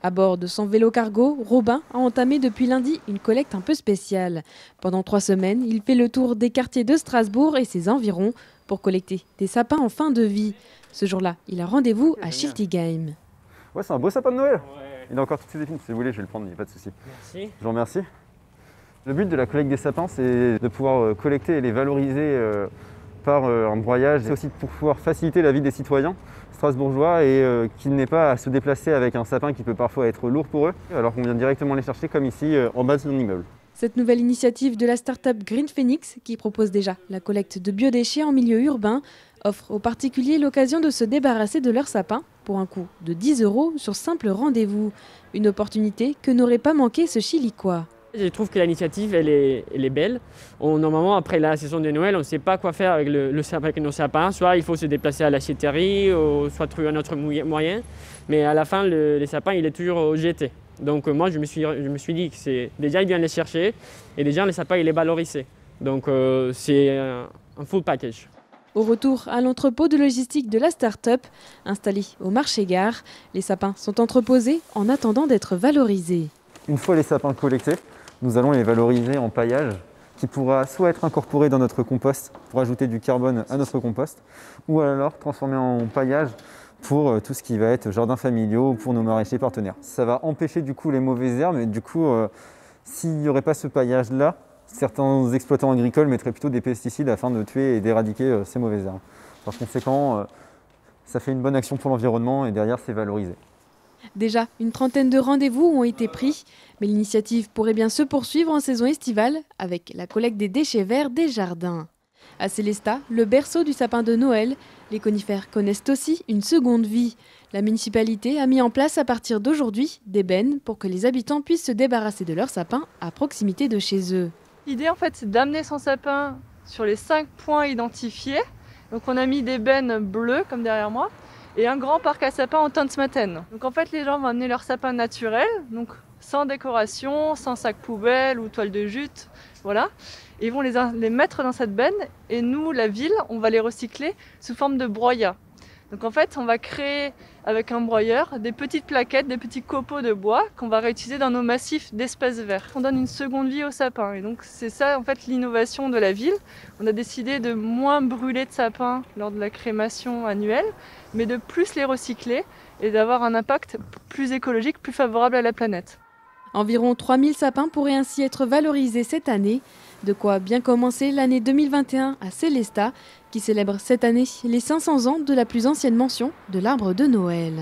À bord de son vélo cargo, Robin a entamé depuis lundi une collecte un peu spéciale. Pendant 3 semaines, il fait le tour des quartiers de Strasbourg et ses environs pour collecter des sapins en fin de vie. Ce jour-là, il a rendez-vous à Schiltigheim. Ouais, c'est un beau sapin de Noël. Ouais. Il a encore toutes ses épines. Si vous voulez, je vais le prendre, il n'y a pas de souci. Merci. Je vous remercie. Le but de la collecte des sapins, c'est de pouvoir collecter et les valoriser par un broyage. C'est aussi pour pouvoir faciliter la vie des citoyens strasbourgeois et qu'ils n'aient pas à se déplacer avec un sapin qui peut parfois être lourd pour eux, alors qu'on vient directement les chercher comme ici en bas de son immeuble. Cette nouvelle initiative de la start-up Green Phoenix, qui propose déjà la collecte de biodéchets en milieu urbain, offre aux particuliers l'occasion de se débarrasser de leurs sapins pour un coût de 10 € sur simple rendez-vous. Une opportunité que n'aurait pas manqué ce Chilicois. Je trouve que l'initiative, elle est belle. Normalement, après la saison de Noël, on ne sait pas quoi faire avec nos sapins. Soit il faut se déplacer à la chéterie, soit trouver un autre moyen. Mais à la fin, les sapins, il est toujours jeté. Donc moi, je me suis dit que déjà, il vient les chercher. Et déjà, les sapins, il est valorisé. Donc c'est un full package. Au retour à l'entrepôt de logistique de la start-up, installé au marché-gare, les sapins sont entreposés en attendant d'être valorisés. Une fois les sapins collectés, nous allons les valoriser en paillage qui pourra soit être incorporé dans notre compost pour ajouter du carbone à notre compost, ou alors transformer en paillage pour tout ce qui va être jardins familiaux ou pour nos maraîchers partenaires. Ça va empêcher du coup les mauvaises herbes, et du coup, s'il n'y aurait pas ce paillage-là, certains exploitants agricoles mettraient plutôt des pesticides afin de tuer et d'éradiquer ces mauvaises herbes. Par conséquent, ça fait une bonne action pour l'environnement et derrière c'est valorisé. Déjà, une trentaine de rendez-vous ont été pris, mais l'initiative pourrait bien se poursuivre en saison estivale avec la collecte des déchets verts des jardins. À Sélestat, le berceau du sapin de Noël, les conifères connaissent aussi une seconde vie. La municipalité a mis en place à partir d'aujourd'hui des bennes pour que les habitants puissent se débarrasser de leurs sapins à proximité de chez eux. L'idée en fait c'est d'amener son sapin sur les 5 points identifiés. Donc on a mis des bennes bleues comme derrière moi et un grand parc à sapins en Tanzmatten. Donc en fait les gens vont amener leur sapin naturel, donc sans décoration, sans sac poubelle ou toile de jute, voilà. Et ils vont les mettre dans cette benne et nous, la ville, on va les recycler sous forme de broyat. Donc en fait on va créer avec un broyeur des petites plaquettes, des petits copeaux de bois qu'on va réutiliser dans nos massifs d'espaces verts. On donne une seconde vie aux sapins et donc c'est ça en fait l'innovation de la ville. On a décidé de moins brûler de sapins lors de la crémation annuelle, mais de plus les recycler et d'avoir un impact plus écologique, plus favorable à la planète. Environ 3000 sapins pourraient ainsi être valorisés cette année. De quoi bien commencer l'année 2021 à Sélestat, qui célèbre cette année les 500 ans de la plus ancienne mention de l'arbre de Noël.